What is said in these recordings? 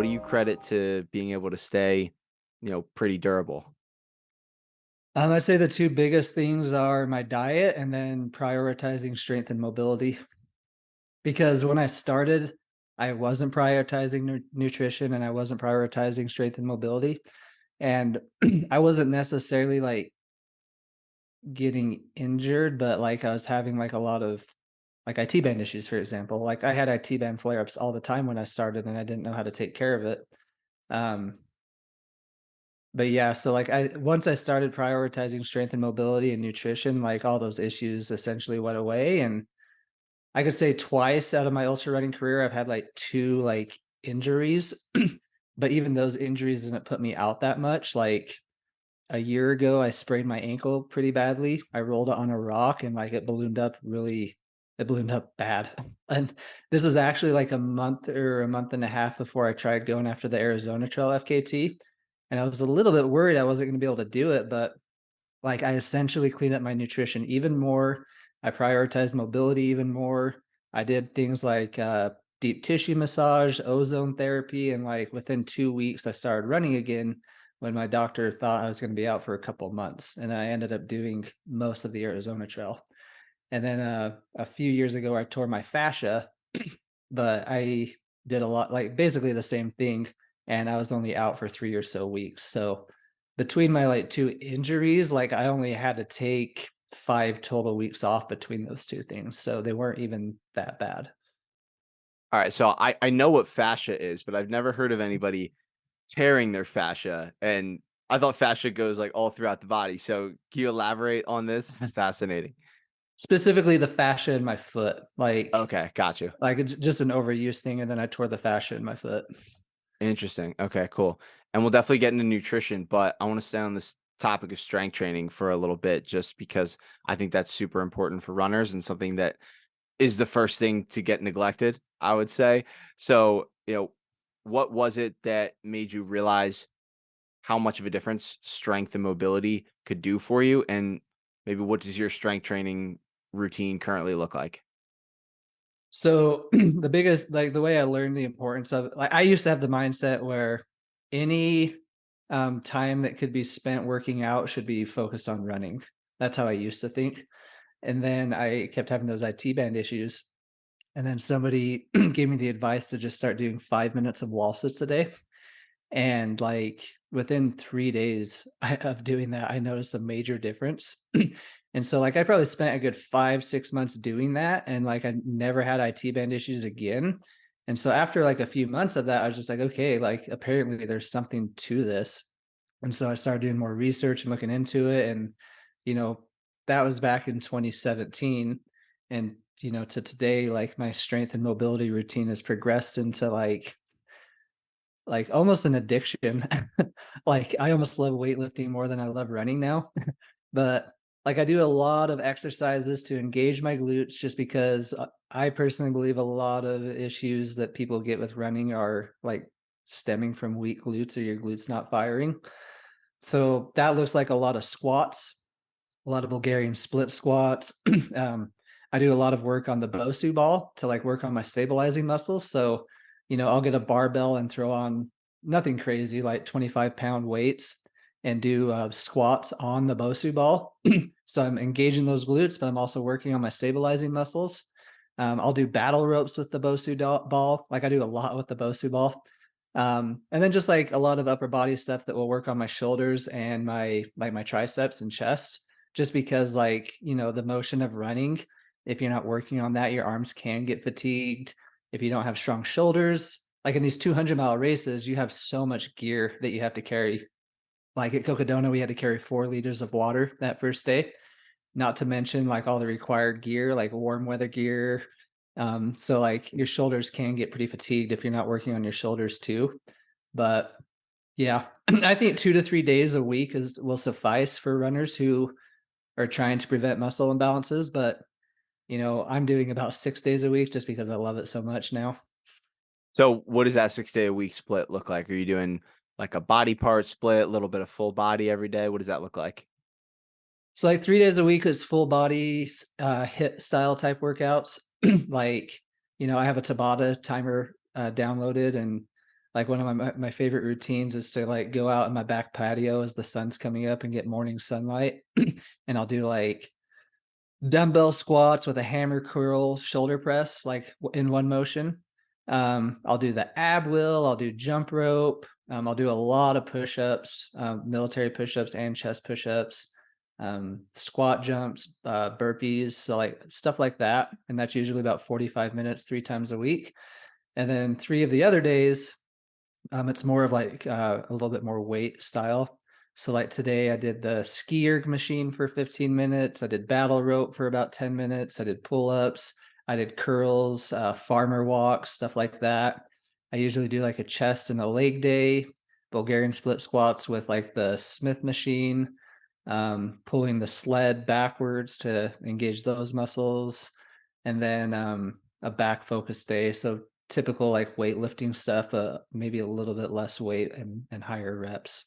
do you credit to being able to stay, pretty durable? I'd say the 2 biggest things are my diet and then prioritizing strength and mobility. Because when I started, I wasn't prioritizing nutrition and I wasn't prioritizing strength and mobility. And I wasn't necessarily like getting injured, but like I was having like a lot of like IT band issues, for example. Like I had IT band flare ups all the time when I started and I didn't know how to take care of it. Um, but yeah, so like I once I started prioritizing strength and mobility and nutrition, like all those issues essentially went away. And I could say twice out of my ultra running career, I've had like 2 like injuries, but even those injuries didn't put me out that much. Like a year ago, I sprained my ankle pretty badly. I rolled it on a rock and like it ballooned up bad. And this was actually like a month or a month and a half before I tried going after the Arizona Trail FKT. And I was a little bit worried I wasn't going to be able to do it, but like, I essentially cleaned up my nutrition even more. I prioritized mobility even more. I did things like, deep tissue massage, ozone therapy, and, like, within 2 weeks, I started running again when my doctor thought I was gonna be out for a couple months, and I ended up doing most of the Arizona Trail. And then, a few years ago, I tore my fascia, but I did a lot like, basically the same thing, and I was only out for 3 or so weeks. So, between my, like, 2 injuries, like, I only had to take 5 total weeks off between those 2 things, so they weren't even that bad. All right, so I know what fascia is, but I've never heard of anybody tearing their fascia, and I thought fascia goes, like, all throughout the body, so can you elaborate on this? It's fascinating. Specifically, the fascia in my foot, Okay, got you. it's just an overuse thing, and then I tore the fascia in my foot. Interesting. Okay, cool. And we'll definitely get into nutrition, but I wanna stay on this topic of strength training for a little bit just because I think that's super important for runners and something that is the first thing to get neglected, I would say. So, what was it that made you realize how much of a difference strength and mobility could do for you? And maybe what does your strength training routine currently look like? So, the biggest like, the way I learned the importance of like, I used to have the mindset where any, time that could be spent working out should be focused on running. That's how I used to think, and then I kept having those IT band issues, and then somebody gave me the advice to just start doing 5 minutes of wall sits a day, and, like, within 3 days of doing that, I noticed a major difference. And so, like, I probably spent a good 5, 6 months doing that, and, like, I never had IT band issues again. And so after, like, a few months of that, I was just like, "Okay, like, apparently there's something to this." And so I started doing more research and looking into it, and, you know, that was back in 2017, and, to today, like, my strength and mobility routine has progressed into, like, almost an addiction. Like, I almost love weightlifting more than I love running now. But, like, I do a lot of exercises to engage my glutes just because, I personally believe a lot of issues that people get with running are, like, stemming from weak glutes or your glutes not firing. So, that looks like a lot of squats, a lot of Bulgarian split squats. Um, I do a lot of work on the Bosu ball to like work on my stabilizing muscles. So, I'll get a barbell and throw on nothing crazy, like 25-pound weights and do squats on the Bosu ball. So I'm engaging those glutes, but I'm also working on my stabilizing muscles. I'll do battle ropes with the ball. Like I do a lot with the Bosu ball. And then just like a lot of upper body stuff that will work on my shoulders and my triceps and chest just because the motion of running, if you're not working on that, your arms can get fatigued. If you don't have strong shoulders, like in these 200-mile races, you have so much gear that you have to carry. Like at Cocodona, we had to carry 4 liters of water that first day, not to mention like all the required gear, like warm weather gear. So like your shoulders can get pretty fatigued if you're not working on your shoulders too. But yeah, I think 2 to 3 days a week is will suffice for runners who are trying to prevent muscle imbalances, but, I'm doing about 6 days a week just because I love it so much now. So what does that 6 day a week split look like? Are you doing like a body part split, a little bit of full body every day? What does that look like? So, like, 3 days a week is full body HIIT style type workouts. Like, I have a Tabata timer, downloaded, and Like one of my favorite routines is to like go out in my back patio as the sun's coming up and get morning sunlight. And I'll do like dumbbell squats with a hammer curl shoulder press, like in one motion. I'll do the ab wheel, I'll do jump rope, I'll do a lot of push-ups, military push-ups and chest push-ups, squat jumps, burpees, so like stuff like that. And that's usually about 45 minutes, 3 times a week. And then 3 of the other days, it's more of like a little bit more weight style. So like today I did the ski erg machine for 15 minutes. I did battle rope for about 10 minutes. I did pull-ups. I did curls, farmer walks, stuff like that. I usually do like a chest and a leg day, Bulgarian split squats with like the Smith machine, pulling the sled backwards to engage those muscles, and then a back focus day. So typical like weightlifting stuff, maybe a little bit less weight and higher reps.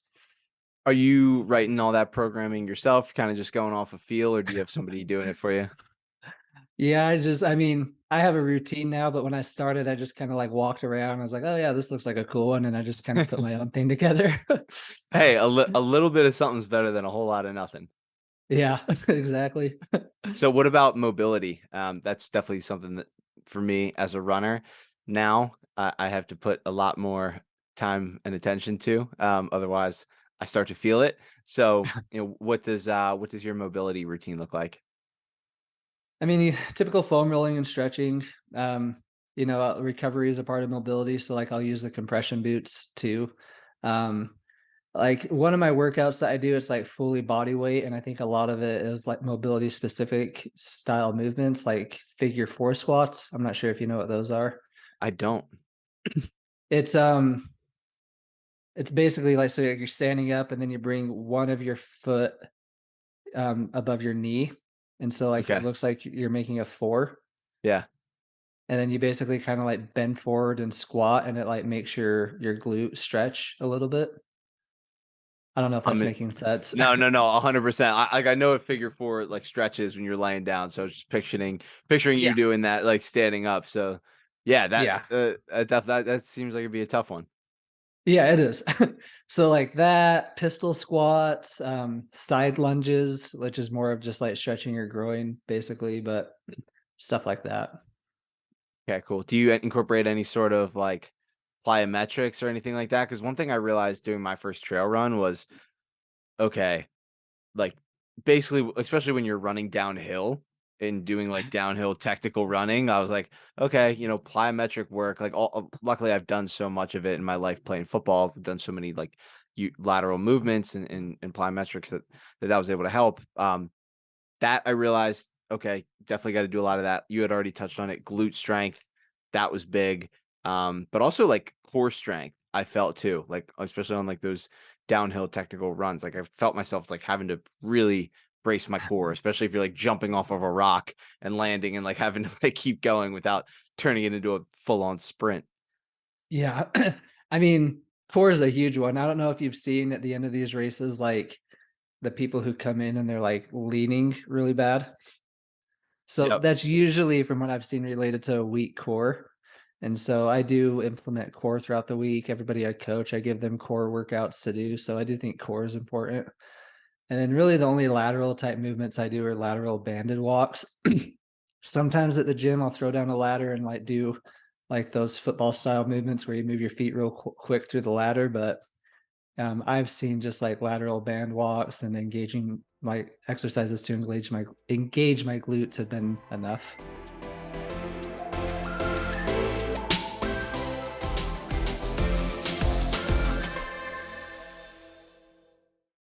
Are you writing all that programming yourself, kinda just going off a feel, or do you have somebody doing it for you? Yeah, I mean, I have a routine now, but when I started, I just kind of like walked around. I was like, oh yeah, this looks like a cool one. And I just kind of put my own thing together. Hey, a little bit of something's better than a whole lot of nothing. Yeah, exactly. So what about mobility? That's definitely something that for me as a runner now, I have to put a lot more time and attention to. Otherwise, I start to feel it. So, what does your mobility routine look like? I mean, typical foam rolling and stretching. Recovery is a part of mobility. So like I'll use the compression boots too. Um, Like one of my workouts that I do, it's like fully body weight, and I think a lot of it is like mobility specific style movements, like figure four squats. I'm not sure if you know what those are. I don't. It's um it's basically like so like you're standing up and then you bring one of your foot above your knee. And so like it Okay. looks like you're making a four. Yeah. And then you basically kind of like bend forward and squat, and it like makes your glute stretch a little bit. I don't know if I'm that's in making sense. No, no, no, 100%. I know what figure four, like, stretches when you're laying down, so I was just picturing you Yeah. doing that, like, standing up, so, yeah, Yeah. that seems like it'd be a tough one. Yeah, it is. So like that, pistol squats, side lunges, which is more of just like stretching your groin basically, but stuff like that. Okay, cool. Do you incorporate any sort of, like, plyometrics or anything like that? Because one thing I realized doing my first trail run was, okay, like, basically, especially when you're running downhill and doing, like, downhill technical running, I was like, "Okay, plyometric work," like, luckily, I've done so much of it in my life playing football. I've done so many, like, you lateral movements and plyometrics that was able to help. That I realized, okay, definitely gotta do a lot of that. You had already touched on it, glute strength, that was big. But also, like, core strength, I felt too, like, especially on, like, those downhill technical runs, like, I felt myself, like, having to really brace my core, especially if you're, like, jumping off of a rock and landing and, like, having to, like, keep going without turning it into a full-on sprint. Yeah. I mean, core is a huge one. I don't know if you've seen at the end of these races, like the people who come in and they're like leaning really bad. So Yep. that's usually from what I've seen related to a weak core. And so I do implement core throughout the week. Everybody I coach, I give them core workouts to do. So I do think core is important. And then really the only lateral type movements I do are lateral banded walks. Sometimes at the gym, I'll throw down a ladder and like do like those football style movements where you move your feet real quick through the ladder. But I've seen just like lateral band walks and engaging my exercises to engage my glutes have been enough.